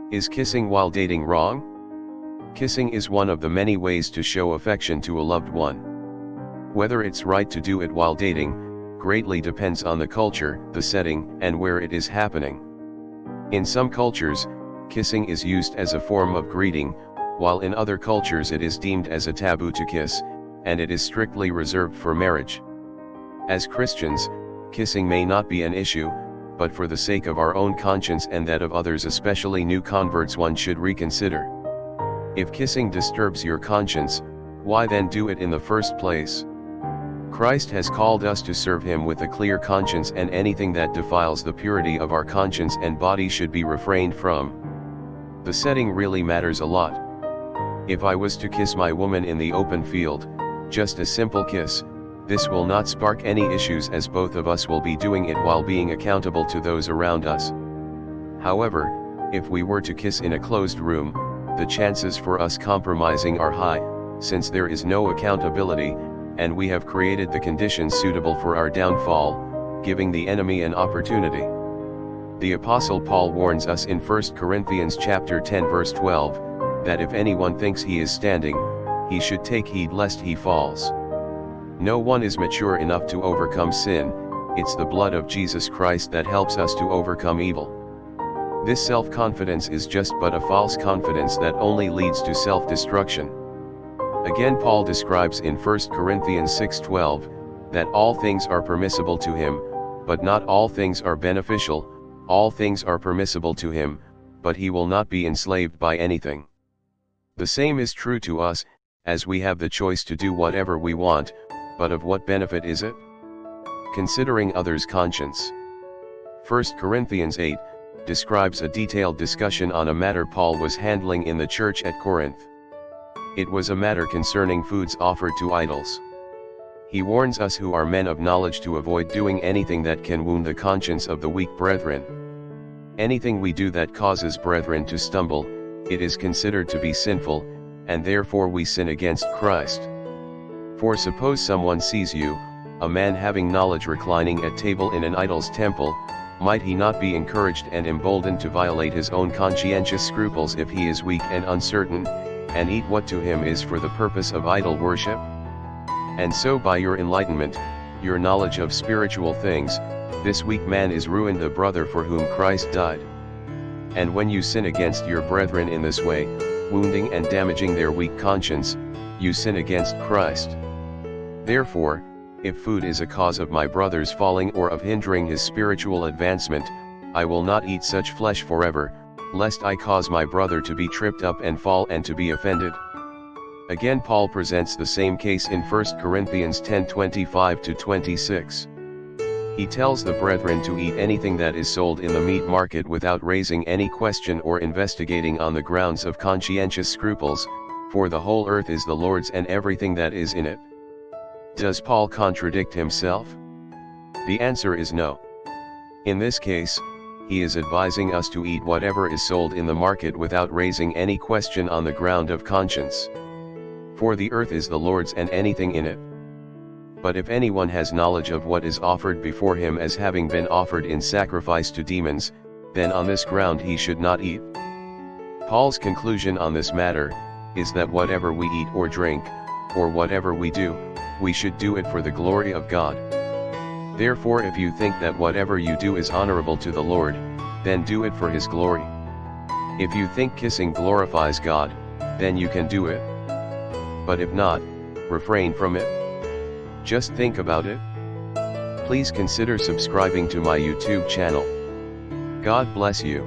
Is kissing while dating wrong? Kissing is one of the many ways to show affection to a loved one. Whether it's right to do it while dating, greatly depends on the culture, the setting, and where it is happening. In some cultures, kissing is used as a form of greeting, while in other cultures it is deemed as a taboo to kiss, and it is strictly reserved for marriage. As Christians, kissing may not be an issue, but for the sake of our own conscience and that of others, especially new converts, one should reconsider. If kissing disturbs your conscience, why then do it in the first place? Christ has called us to serve him with a clear conscience, and anything that defiles the purity of our conscience and body should be refrained from. The setting really matters a lot. If I was to kiss my woman in the open field, just a simple kiss, this will not spark any issues, as both of us will be doing it while being accountable to those around us. However, if we were to kiss in a closed room, the chances for us compromising are high, since there is no accountability, and we have created the conditions suitable for our downfall, giving the enemy an opportunity. The Apostle Paul warns us in 1 Corinthians chapter 10 verse 12, that if anyone thinks he is standing, he should take heed lest he falls. No one is mature enough to overcome sin. It's the blood of Jesus Christ that helps us to overcome evil. This self-confidence is just but a false confidence that only leads to self-destruction. Again, Paul describes in 1 Corinthians 6:12, that all things are permissible to him, but not all things are beneficial. All things are permissible to him, but he will not be enslaved by anything. The same is true to us, as we have the choice to do whatever we want, but of what benefit is it? Considering others' conscience. 1 Corinthians 8 describes a detailed discussion on a matter Paul was handling in the church at Corinth. It was a matter concerning foods offered to idols. He warns us who are men of knowledge to avoid doing anything that can wound the conscience of the weak brethren. Anything we do that causes brethren to stumble, it is considered to be sinful, and therefore we sin against Christ. For suppose someone sees you, a man having knowledge, reclining at table in an idol's temple, might he not be encouraged and emboldened to violate his own conscientious scruples if he is weak and uncertain, and eat what to him is for the purpose of idol worship? And so by your enlightenment, your knowledge of spiritual things, this weak man is ruined the brother for whom Christ died. And when you sin against your brethren in this way, wounding and damaging their weak conscience, you sin against Christ. Therefore, if food is a cause of my brother's falling or of hindering his spiritual advancement, I will not eat such flesh forever, lest I cause my brother to be tripped up and fall and to be offended. Again, Paul presents the same case in 1 Corinthians 10:25-26. He tells the brethren to eat anything that is sold in the meat market without raising any question or investigating on the grounds of conscientious scruples, for the whole earth is the Lord's and everything that is in it. Does Paul contradict himself? The answer is no. In this case, he is advising us to eat whatever is sold in the market without raising any question on the ground of conscience. For the earth is the Lord's and anything in it. But if anyone has knowledge of what is offered before him as having been offered in sacrifice to demons, then on this ground he should not eat. Paul's conclusion on this matter is that whatever we eat or drink, or whatever we do, we should do it for the glory of God. Therefore, if you think that whatever you do is honorable to the Lord, then do it for his glory. If you think kissing glorifies God, then you can do it. But if not, refrain from it. Just think about it. Please consider subscribing to my YouTube channel. God bless you.